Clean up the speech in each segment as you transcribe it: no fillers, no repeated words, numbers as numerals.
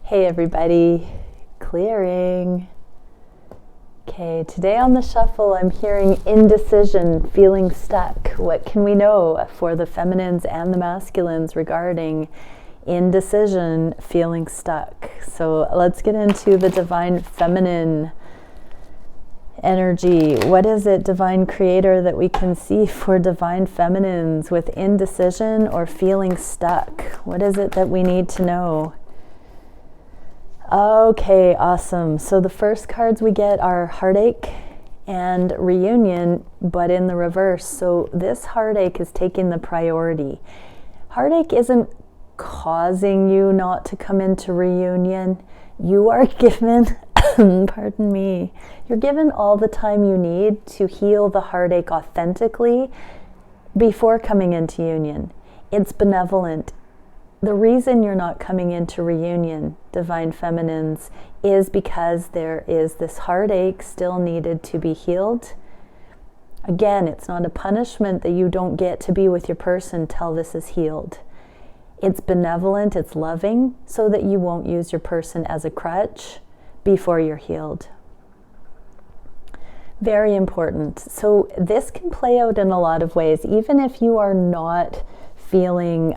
Hey everybody, clearing. Okay, today on the shuffle I'm hearing indecision, feeling stuck. What can we know for the feminines and the masculines regarding indecision, feeling stuck? So let's get into the divine feminine energy. What is it, divine creator, that we can see for divine feminines with indecision or feeling stuck? What is it that we need to know? Okay, awesome. So the first cards we get are heartache and reunion, but in the reverse. So this heartache is taking the priority. Heartache isn't causing you not to come into reunion. You are given, pardon me, you're given all the time you need to heal the heartache authentically before coming into union. It's benevolent. The reason you're not coming into reunion, divine feminines, is because there is this heartache still needed to be healed. Again, it's not a punishment that you don't get to be with your person till this is healed. It's benevolent, it's loving, so that you won't use your person as a crutch before you're healed. Very important. So this can play out in a lot of ways, even if you are not feeling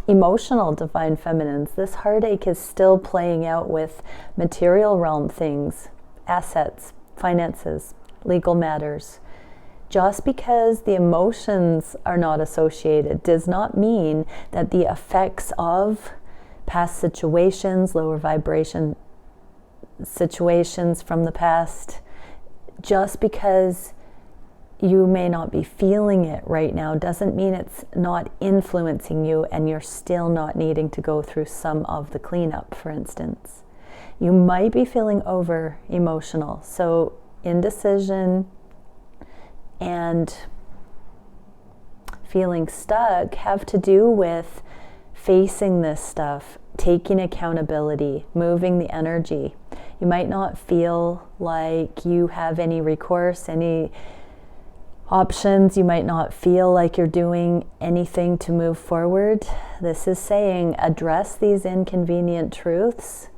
emotional, divine feminines. This heartache is still playing out with material realm things, assets, finances, legal matters. Just because the emotions are not associated does not mean that the effects of past situations, lower vibration situations from the past, just because you may not be feeling it right now doesn't mean it's not influencing you and you're still not needing to go through some of the cleanup, for instance. You might be feeling over emotional. So indecision and feeling stuck have to do with facing this stuff, taking accountability, moving the energy. You might not feel like you have any recourse, any options. You might not feel like you're doing anything to move forward. This is saying address these inconvenient truths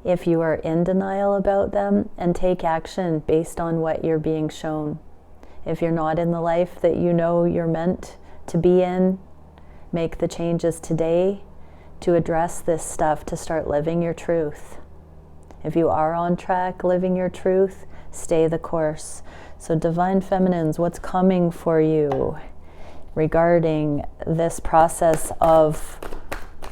if you are in denial about them, and take action based on what you're being shown. If you're not in the life that you know you're meant to be in, make the changes today to address this stuff, to start living your truth. If you are on track living your truth, stay the course. So divine feminines, what's coming for you regarding this process of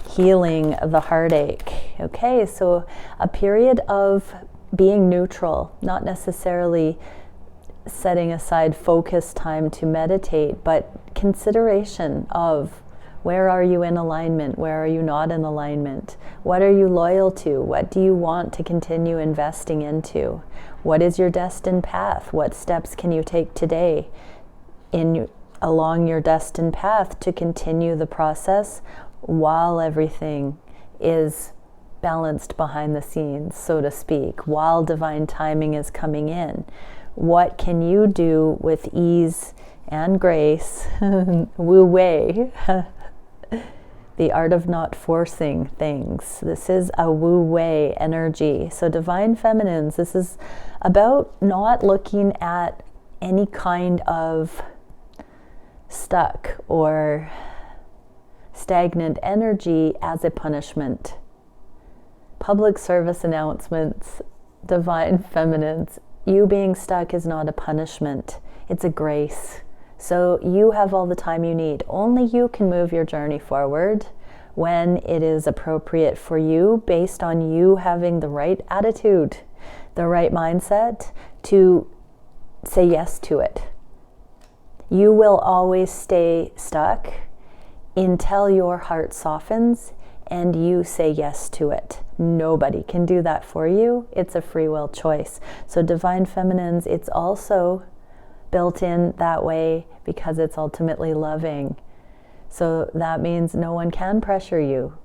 healing the heartache? Okay, so a period of being neutral, not necessarily setting aside focus time to meditate, but consideration of where are you in alignment, where are you not in alignment, what are you loyal to, what do you want to continue investing into, what is your destined path, what steps can you take today along your destined path to continue the process while everything is balanced behind the scenes, so to speak, while divine timing is coming in. What can you do with ease and grace, wu wei, the art of not forcing things. This is a wu wei energy. So divine feminines, this is about not looking at any kind of stuck or stagnant energy as a punishment. Public service announcements, divine feminines, you being stuck is not a punishment, it's a grace. So you have all the time you need. Only you can move your journey forward when it is appropriate for you, based on you having the right attitude, the right mindset to say yes to it. You will always stay stuck until your heart softens and you say yes to it. Nobody can do that for you. It's a free will choice. So divine feminines, it's also built in that way because it's ultimately loving. So that means no one can pressure you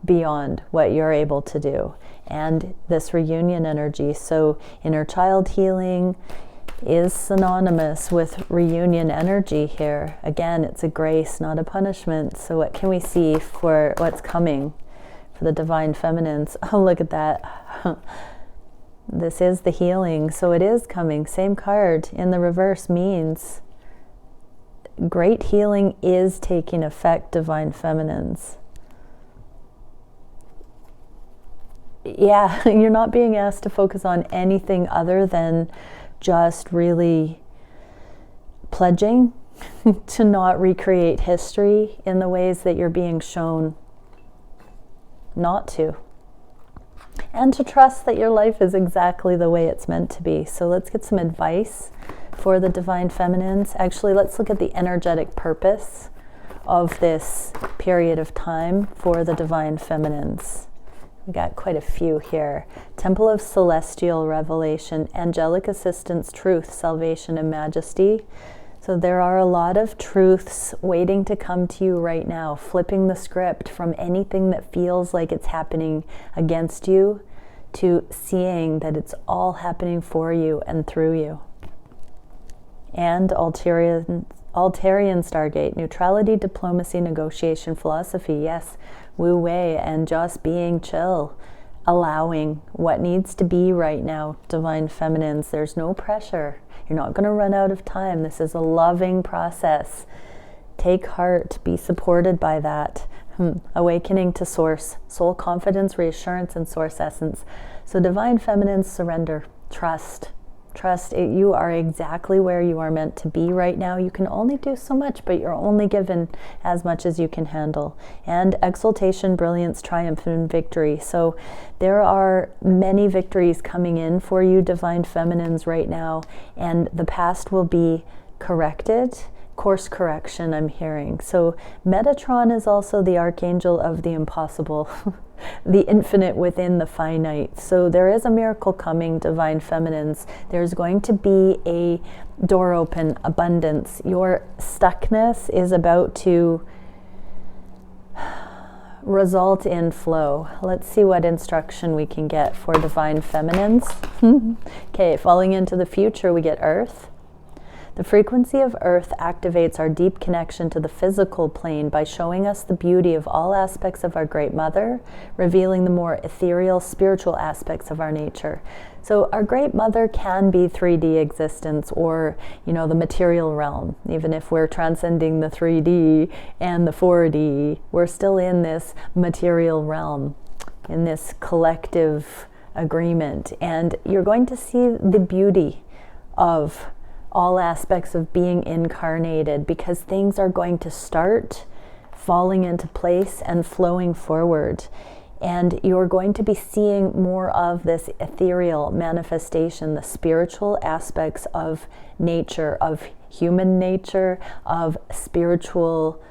beyond what you're able to do. And this reunion energy, so inner child healing is synonymous with reunion energy here. Again, it's a grace, not a punishment. So what can we see for what's coming for the divine feminines. Oh, look at that. This is the healing, so it is coming. Same card in the reverse means great healing is taking effect, divine feminines. Yeah, you're not being asked to focus on anything other than just really pledging to not recreate history in the ways that you're being shown not to. And to trust that your life is exactly the way it's meant to be. So let's get some advice for the divine feminines. Actually, let's look at the energetic purpose of this period of time for the divine feminines. We got quite a few here. Temple of Celestial Revelation, Angelic Assistance, Truth, Salvation, and Majesty. So there are a lot of truths waiting to come to you right now, flipping the script from anything that feels like it's happening against you to seeing that it's all happening for you and through you. And Altarian Stargate, neutrality, diplomacy, negotiation, philosophy. Yes, Wu Wei, and just being chill, allowing what needs to be right now, divine feminines. There's no pressure. You're not going to run out of time. This is a loving process. Take heart. Be supported by that. Awakening to source. Soul confidence, reassurance, and source essence. So divine feminines, surrender. Trust. Trust it. You are exactly where you are meant to be right now. You can only do so much, but you're only given as much as you can handle. And exaltation, brilliance, triumph, and victory. So there are many victories coming in for you, divine feminines, right now. And the past will be corrected. Course correction, I'm hearing. So Metatron is also the archangel of the impossible, the infinite within the finite. So there is a miracle coming, divine feminines. There's going to be a door open, abundance. Your stuckness is about to result in flow. Let's see what instruction we can get for divine feminines. Okay, falling into the future, we get Earth. The frequency of Earth activates our deep connection to the physical plane by showing us the beauty of all aspects of our Great Mother, revealing the more ethereal, spiritual aspects of our nature. So our Great Mother can be 3D existence or, the material realm. Even if we're transcending the 3D and the 4D, we're still in this material realm, in this collective agreement. And you're going to see the beauty of all aspects of being incarnated, because things are going to start falling into place and flowing forward. And you're going to be seeing more of this ethereal manifestation, the spiritual aspects of nature, of human nature, of spiritual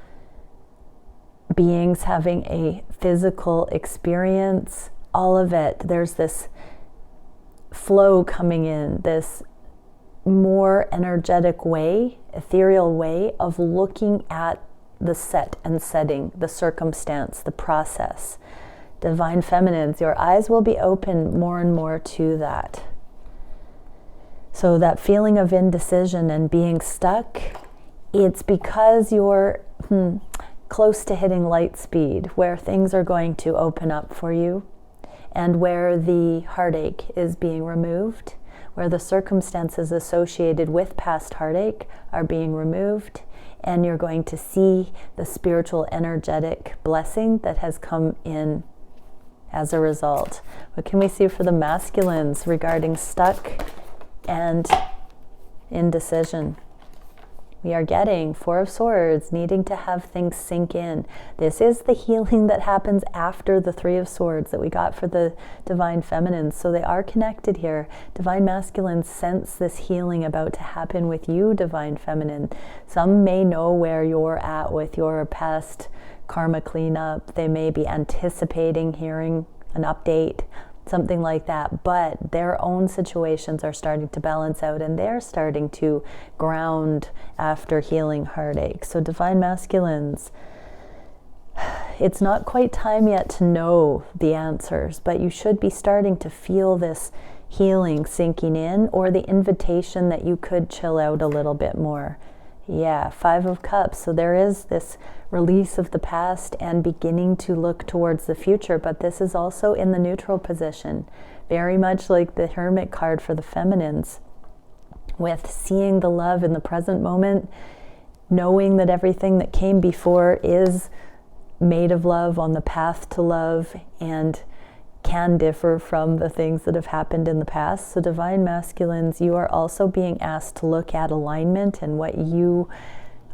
beings having a physical experience, all of it. There's this flow coming in, this more energetic way, ethereal way of looking at the set and setting, the circumstance, the process. Divine feminines, your eyes will be open more and more to that. So that feeling of indecision and being stuck, it's because you're close to hitting light speed, where things are going to open up for you, and where the heartache is being removed, where the circumstances associated with past heartache are being removed, and you're going to see the spiritual energetic blessing that has come in as a result. What can we see for the masculines regarding stuck and indecision? We are getting Four of Swords, needing to have things sink in. This is the healing that happens after the Three of Swords that we got for the divine feminines. So they are connected here. Divine masculines sense this healing about to happen with you, divine feminine. Some may know where you're at with your past karma cleanup. They may be anticipating hearing an update, something like that, but their own situations are starting to balance out, and they're starting to ground after healing heartache. So divine masculines, it's not quite time yet to know the answers, but you should be starting to feel this healing sinking in, or the invitation that you could chill out a little bit more. Yeah, Five of Cups. So there is this release of the past and beginning to look towards the future, but this is also in the neutral position, very much like the Hermit card for the feminines, with seeing the love in the present moment, knowing that everything that came before is made of love, on the path to love, and can differ from the things that have happened in the past. So divine masculines, you are also being asked to look at alignment and what you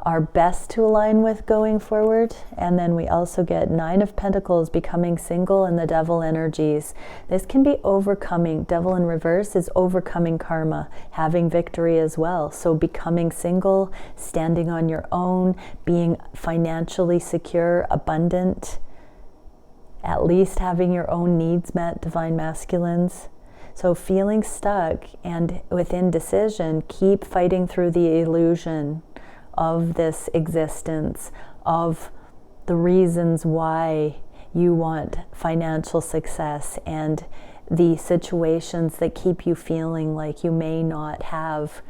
are best to align with going forward. And then we also get Nine of Pentacles, becoming single, and the Devil energies. This can be overcoming. Devil in reverse is overcoming karma, having victory as well. So becoming single, standing on your own, being financially secure, abundant, at least having your own needs met, divine masculines. So feeling stuck and with indecision, keep fighting through the illusion of this existence, of the reasons why you want financial success, and the situations that keep you feeling like you may not have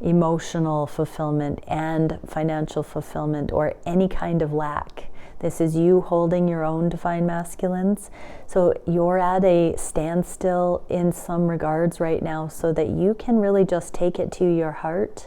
emotional fulfillment and financial fulfillment, or any kind of lack. This is you holding your own, divine masculines. So you're at a standstill in some regards right now, so that you can really just take it to your heart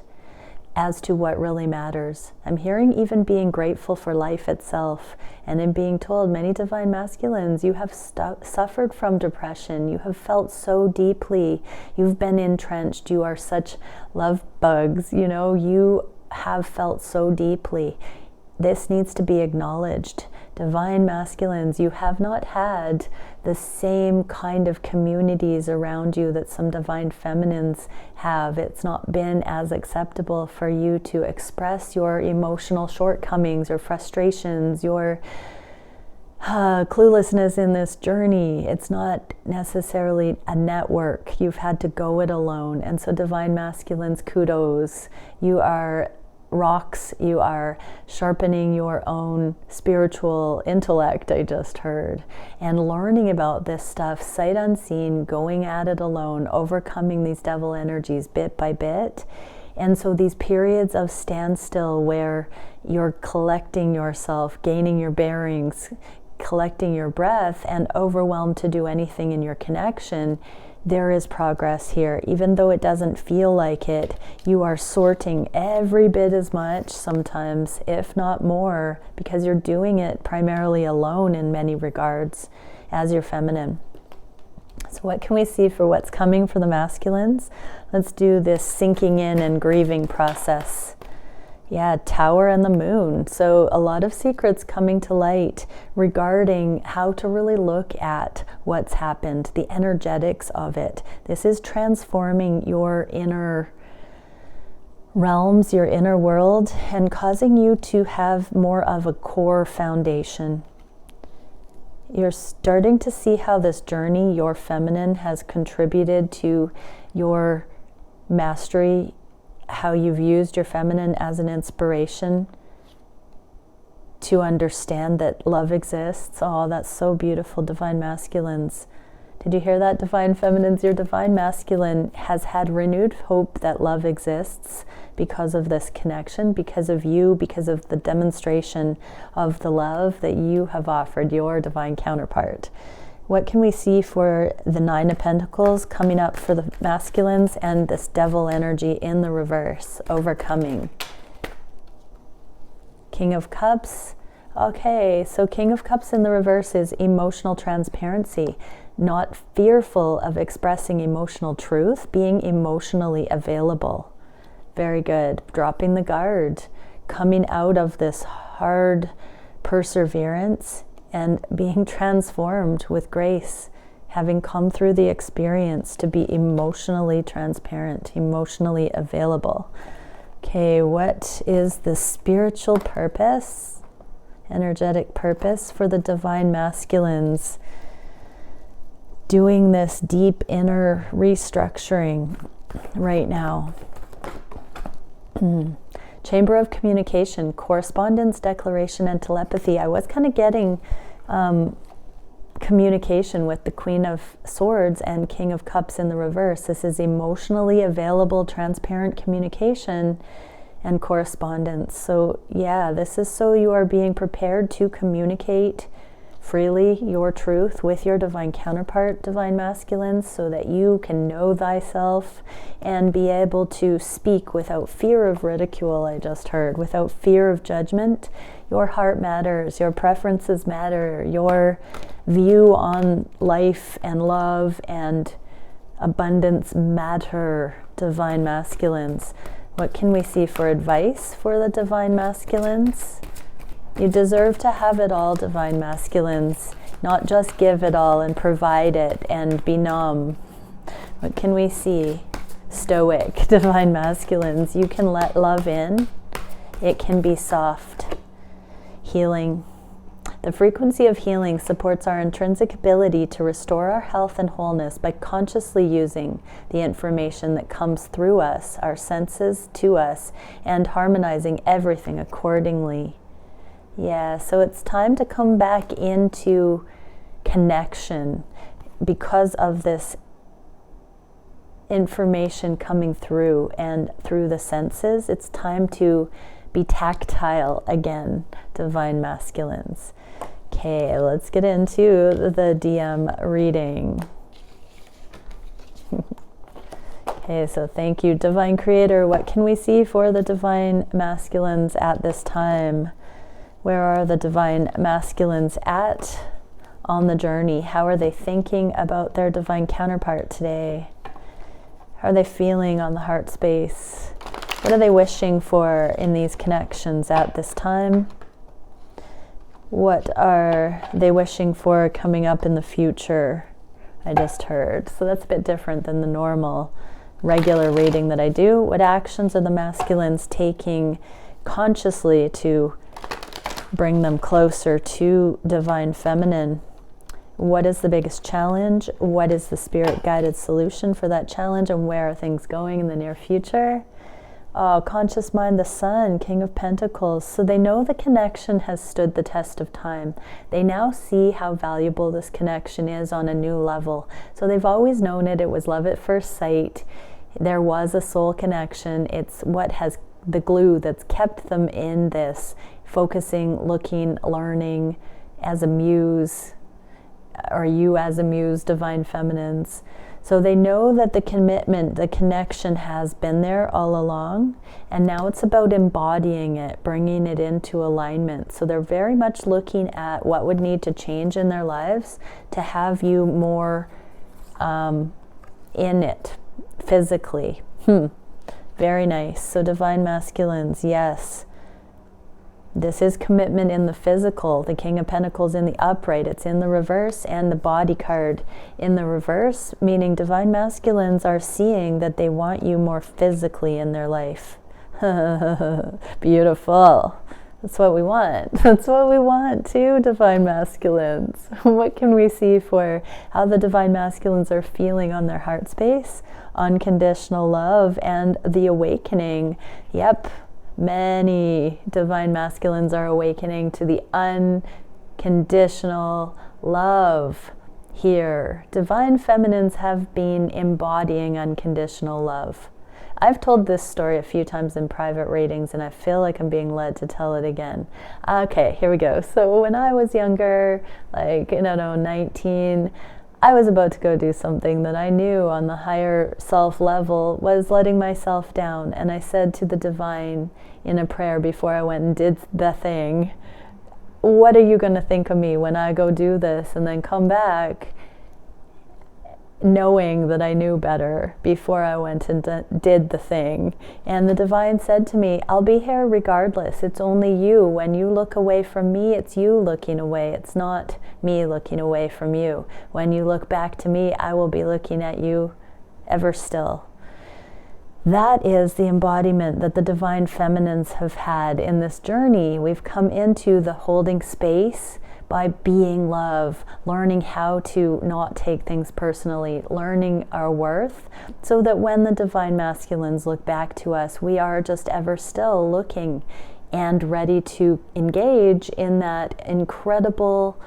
as to what really matters. I'm hearing even being grateful for life itself, and in being told, many divine masculines, you have suffered from depression, you have felt so deeply, you've been entrenched, you are such love bugs, you know, you have felt so deeply. This needs to be acknowledged. Divine masculines, you have not had the same kind of communities around you that some divine feminines have. It's not been as acceptable for you to express your emotional shortcomings or frustrations, your cluelessness in this journey. It's not necessarily a network. You've had to go it alone. And so divine masculines, kudos. You are rocks, you are sharpening your own spiritual intellect, I just heard, and learning about this stuff sight unseen, going at it alone, overcoming these devil energies bit by bit. And so these periods of standstill where you're collecting yourself, gaining your bearings, collecting your breath, and overwhelmed to do anything in your connection, there is progress here. Even though it doesn't feel like it, you are sorting every bit as much, sometimes, if not more, because you're doing it primarily alone in many regards as your feminine. So what can we see for what's coming for the masculines? Let's do this sinking in and grieving process. Yeah, Tower and the Moon. So a lot of secrets coming to light regarding how to really look at what's happened, the energetics of it. This is transforming your inner realms, your inner world, and causing you to have more of a core foundation. You're starting to see how this journey, your feminine, has contributed to your mastery, how you've used your feminine as an inspiration to understand that love exists. Oh, that's so beautiful, divine masculines. Did you hear that, divine feminines? Your divine masculine has had renewed hope that love exists because of this connection, because of you, because of the demonstration of the love that you have offered your divine counterpart. What can we see for the Nine of Pentacles coming up for the masculines and this devil energy in the reverse, overcoming? King of Cups. Okay, so King of Cups in the reverse is emotional transparency, not fearful of expressing emotional truth, being emotionally available. Very good. Dropping the guard, coming out of this hard perseverance and being transformed with grace, having come through the experience to be emotionally transparent, emotionally available. Okay, what is the spiritual purpose, energetic purpose for the divine masculines doing this deep inner restructuring right now? Chamber of Communication, correspondence, declaration, and telepathy. I was kind of getting communication with the Queen of Swords and King of Cups in the reverse. This is emotionally available, transparent communication and correspondence. So yeah, this is so you are being prepared to communicate freely your truth with your divine counterpart, divine masculines, so that you can know thyself and be able to speak without fear of ridicule, I just heard, without fear of judgment. Your heart matters, your preferences matter, your view on life and love and abundance matter, divine masculines. What can we see for advice for the divine masculines? You deserve to have it all, divine masculines, not just give it all and provide it and be numb. What can we see? Stoic, divine masculines. You can let love in. It can be soft. Healing. The frequency of healing supports our intrinsic ability to restore our health and wholeness by consciously using the information that comes through us, our senses to us, and harmonizing everything accordingly. Yeah, so it's time to come back into connection because of this information coming through and through the senses. It's time to be tactile again, divine masculines. Okay, let's get into the DM reading. Okay, so thank you, divine creator. What can we see for the divine masculines at this time? Where are the divine masculines at on the journey? How are they thinking about their divine counterpart today? How are they feeling on the heart space? What are they wishing for in these connections at this time? What are they wishing for coming up in the future? I just heard. So that's a bit different than the normal, regular reading that I do. What actions are the masculines taking consciously to bring them closer to divine feminine? What is the biggest challenge? What is the spirit guided solution for that challenge? And where are things going in the near future? Oh, conscious mind, the sun, King of Pentacles. So they know the connection has stood the test of time. They now see how valuable this connection is on a new level. So they've always known it. It was love at first sight. There was a soul connection. It's what has the glue that's kept them in this, focusing, looking, learning as a muse, or you as a muse, divine feminines. So they know that the commitment, the connection has been there all along, and now it's about embodying it, bringing it into alignment. So they're very much looking at what would need to change in their lives to have you more in it physically. Very nice. So divine masculines, yes. This is commitment in the physical. The King of Pentacles in the upright, it's in the reverse, and the body card in the reverse, meaning divine masculines are seeing that they want you more physically in their life. Beautiful. That's what we want. That's what we want too, divine masculines. What can we see for how the divine masculines are feeling on their heart space? Unconditional love and the awakening. Yep. Many divine masculines are awakening to the unconditional love here. Divine feminines have been embodying unconditional love. I've told this story a few times in private readings, and I feel like I'm being led to tell it again. Okay, here we go. So when I was younger, like, 19, I was about to go do something that I knew on the higher self level was letting myself down. And I said to the divine in a prayer before I went and did the thing, what are you going to think of me when I go do this and then come back knowing that I knew better before I went and did the thing? And the divine said to me, I'll be here regardless. It's only you. When you look away from me, it's you looking away. It's not me looking away from you. When you look back to me, I will be looking at you ever still. That is the embodiment that the divine feminines have had in this journey. We've come into the holding space by being love, learning how to not take things personally, learning our worth, so that when the divine masculines look back to us, we are just ever still looking and ready to engage in that incredible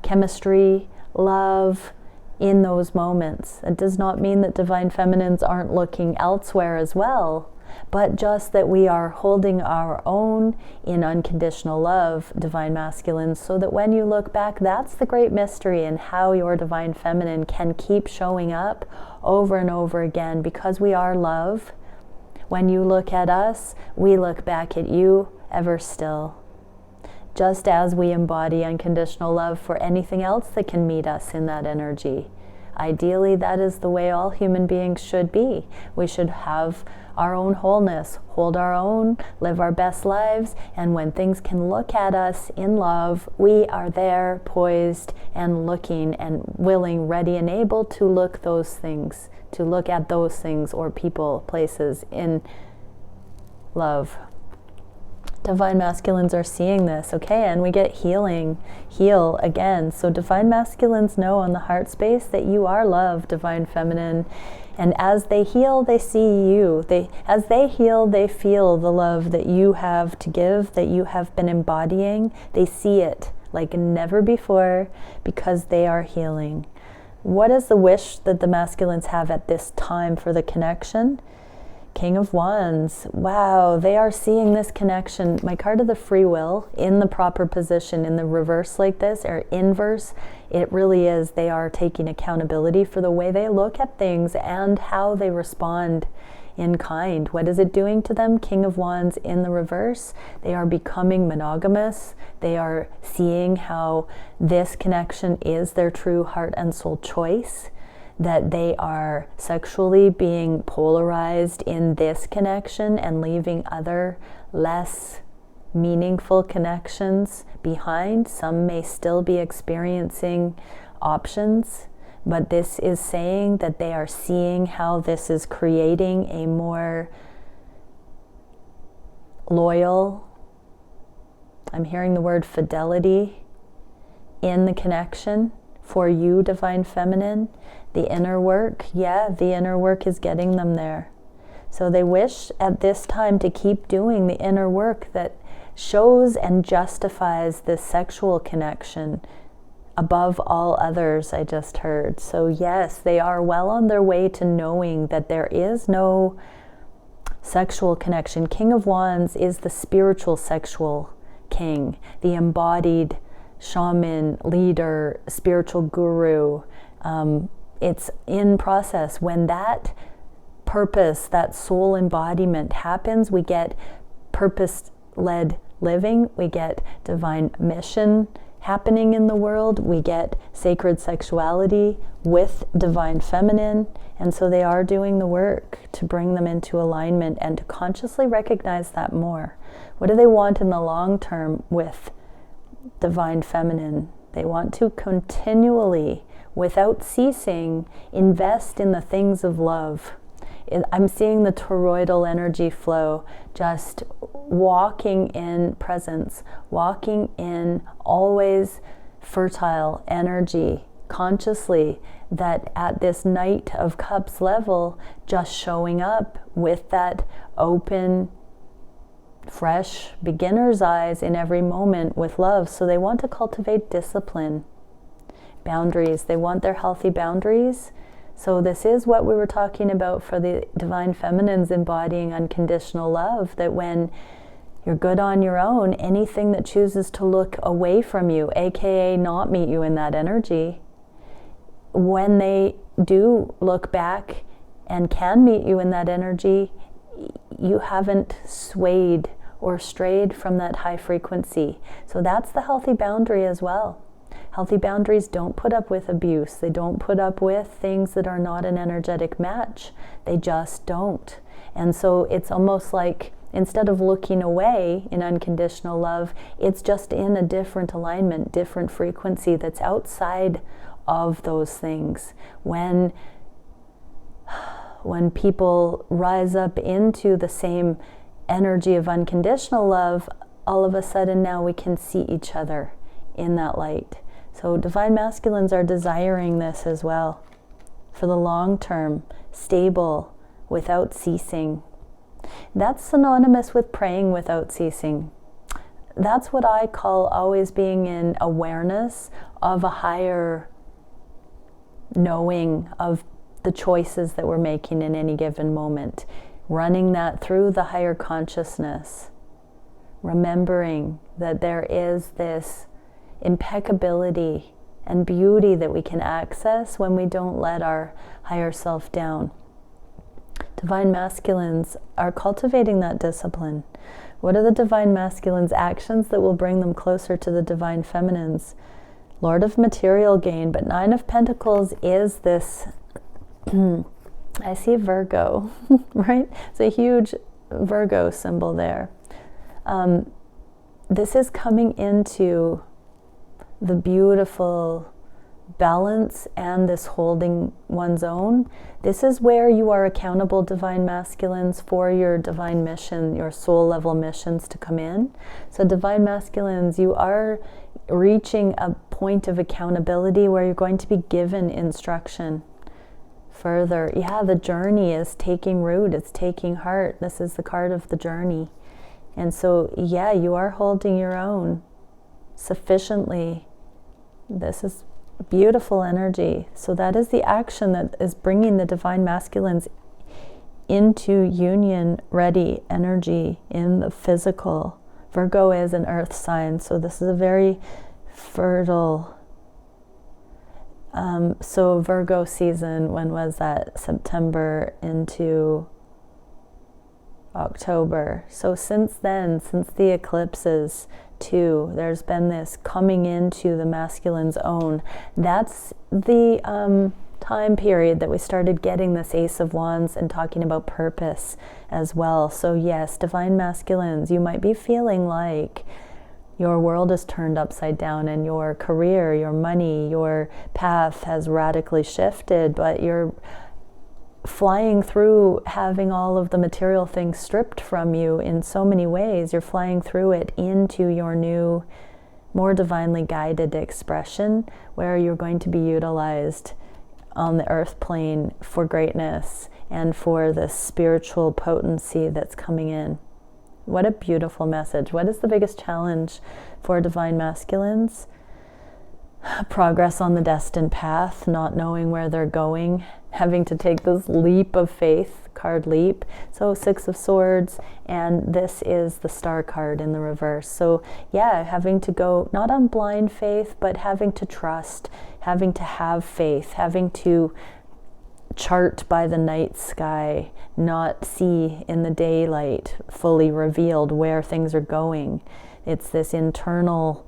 chemistry, love, in those moments. It does not mean that divine feminines aren't looking elsewhere as well, but just that we are holding our own in unconditional love, divine masculine, so that when you look back, that's the great mystery in how your divine feminine can keep showing up over and over again, because we are love. When you look at us, we look back at you ever still. Just as we embody unconditional love for anything else that can meet us in that energy. Ideally, that is the way all human beings should be. We should have our own wholeness, hold our own, live our best lives, and when things can look at us in love, we are there, poised and looking and willing, ready and able to look at those things or people, places in love. Divine masculines are seeing this, okay, and we get heal again. So divine masculines know on the heart space that you are love, divine feminine, and as they heal, they see you. As they heal, they feel the love that you have to give, that you have been embodying. They see it like never before because they are healing. What is the wish that the masculines have at this time for the connection? King of Wands. Wow, they are seeing this connection. My card of the free will in the proper position, in the reverse like this, or inverse, it really is. They are taking accountability for the way they look at things and how they respond in kind. What is it doing to them? King of Wands in the reverse. They are becoming monogamous. They are seeing how this connection is their true heart and soul choice, that they are sexually being polarized in this connection and leaving other less meaningful connections behind. Some may still be experiencing options, but this is saying that they are seeing how this is creating a more loyal, I'm hearing the word fidelity in the connection for you, divine feminine. The inner work, the inner work is getting them there. So they wish at this time to keep doing the inner work that shows and justifies this sexual connection above all others, I just heard. So yes, they are well on their way to knowing that there is no sexual connection. King of Wands is the spiritual sexual king, the embodied shaman, leader, spiritual guru. It's in process. When that purpose, that soul embodiment happens, we get purpose-led living, we get divine mission happening in the world, we get sacred sexuality with divine feminine, and so they are doing the work to bring them into alignment and to consciously recognize that more. What do they want in the long term with divine feminine? They want to continually, without ceasing, invest in the things of love. I'm seeing the toroidal energy flow, just walking in presence, walking in always fertile energy, consciously, that at this Knight of Cups level, just showing up with that open, fresh beginner's eyes in every moment with love. So they want to cultivate discipline, boundaries. They want their healthy boundaries. So this is what we were talking about for the divine feminines embodying unconditional love, that when you're good on your own, anything that chooses to look away from you, aka not meet you in that energy, when they do look back and can meet you in that energy, you haven't swayed or strayed from that high frequency. So that's the healthy boundary as well. Healthy boundaries don't put up with abuse. They don't put up with things that are not an energetic match. They just don't. And so it's almost like, instead of looking away in unconditional love, it's just in a different alignment, different frequency that's outside of those things. When people rise up into the same energy of unconditional love, all of a sudden now we can see each other in that light. So divine masculines are desiring this as well for the long term, stable, without ceasing. That's synonymous with praying without ceasing. That's what I call always being in awareness of a higher knowing of the choices that we're making in any given moment. running that through the higher consciousness, remembering that there is this impeccability and beauty that we can access when we don't let our higher self down. Divine masculines are cultivating that discipline. What are the divine masculines' actions that will bring them closer to the divine feminines? Lord of material gain, but Nine of Pentacles is this, I see Virgo, right? It's a huge Virgo symbol there. This is coming into the beautiful balance and this holding one's own. This is where you are accountable, divine masculines, for your divine mission, your soul level missions to come in. So divine masculines, you are reaching a point of accountability where you're going to be given instruction further. Yeah, the journey is taking root, it's taking heart. This is the card of the journey. And so, yeah, you are holding your own sufficiently. This is beautiful energy. So that is the action that is bringing the divine masculines into union ready energy in the physical. Virgo is an earth sign, so this is a very fertile. So Virgo season, when was that? September into October. So since then, since the eclipses too, there's been this coming into the masculine's own. That's the time period that we started getting this Ace of Wands and talking about purpose as well. So yes, divine masculines, you might be feeling like your world is turned upside down and your career, your money, your path has radically shifted, but you're flying through having all of the material things stripped from you in so many ways. You're flying through it into your new, more divinely guided expression, where you're going to be utilized on the earth plane for greatness and for the spiritual potency that's coming in. What a beautiful message. What is the biggest challenge for divine masculines? Progress on the destined path, not knowing where they're going, having to take this leap of faith, card leap. So Six of Swords, and this is the Star card in the reverse. So yeah, having to go not on blind faith, but having to trust, having to have faith, having to chart by the night sky, not see in the daylight fully revealed where things are going. It's this internal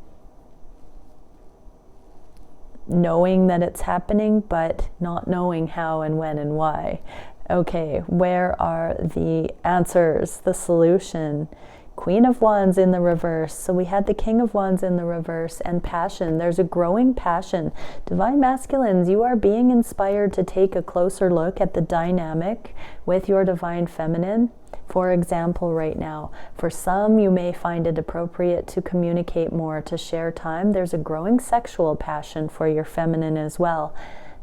knowing that it's happening, but not knowing how and when and why. Okay, where are the answers, the solution? Queen of Wands in the reverse. So we had the King of Wands in the reverse, and passion. There's a growing passion. Divine masculines, you are being inspired to take a closer look at the dynamic with your divine feminine. For example, right now, for some, you may find it appropriate to communicate more, to share time. There's a growing sexual passion for your feminine as well.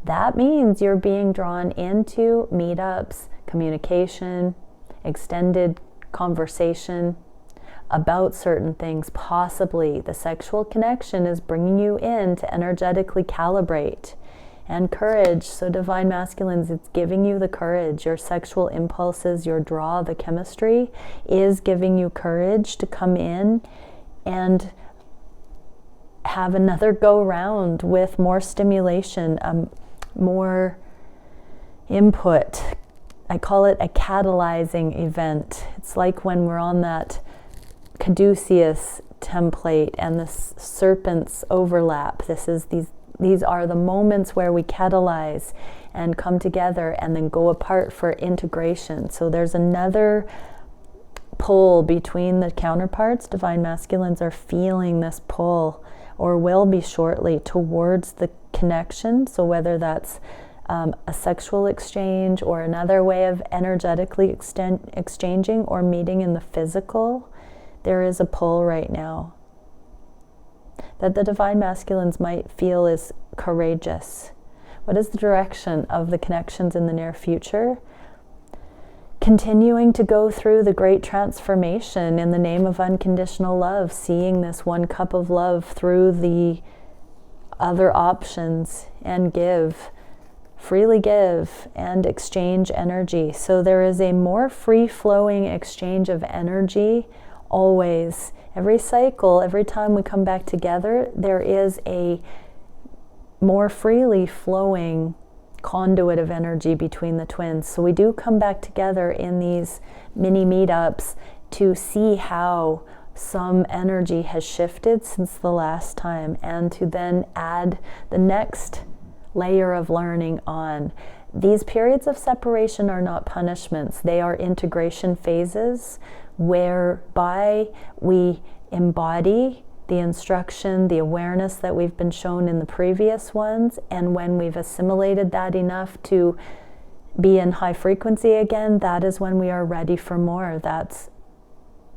That means you're being drawn into meetups, communication, extended conversation about certain things. Possibly the sexual connection is bringing you in to energetically calibrate. And courage, so divine masculines, it's giving you the courage. Your sexual impulses, your draw, the chemistry is giving you courage to come in and have another go round with more stimulation, more input. I call it a catalyzing event. It's like when we're on that caduceus template and the serpents overlap. These are the moments where we catalyze and come together and then go apart for integration. So there's another pull between the counterparts. Divine masculines are feeling this pull, or will be shortly, towards the connection. So whether that's a sexual exchange or another way of energetically exchanging or meeting in the physical, there is a pull right now that the divine masculines might feel is courageous. What is the direction of the connections in the near future? Continuing to go through the great transformation in the name of unconditional love, seeing this one cup of love through the other options and give freely give and exchange energy. So there is a more free-flowing exchange of energy always. Every cycle, every time we come back together, there is a more freely flowing conduit of energy between the twins. So we do come back together in these mini meetups to see how some energy has shifted since the last time, and to then add the next layer of learning on. These periods of separation are not punishments. They are integration phases whereby we embody the instruction, the awareness that we've been shown in the previous ones, and when we've assimilated that enough to be in high frequency again, that is when we are ready for more. That's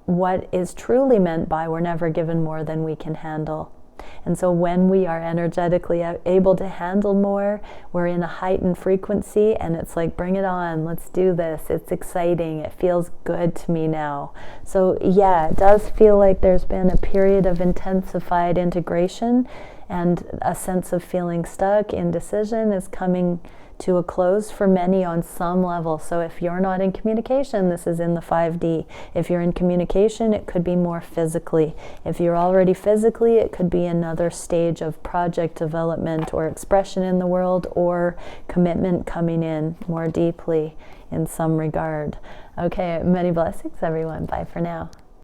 what is truly meant by we're never given more than we can handle. And so when we are energetically able to handle more, we're in a heightened frequency, and it's like, bring it on, let's do this, it's exciting, it feels good to me now. So yeah, it does feel like there's been a period of intensified integration, and a sense of feeling stuck. Indecision is coming to a close for many on some level. So if you're not in communication, this is in the 5D. If you're in communication, it could be more physically. If you're already physically, it could be another stage of project development or expression in the world, or commitment coming in more deeply in some regard. Okay, many blessings, everyone. Bye for now.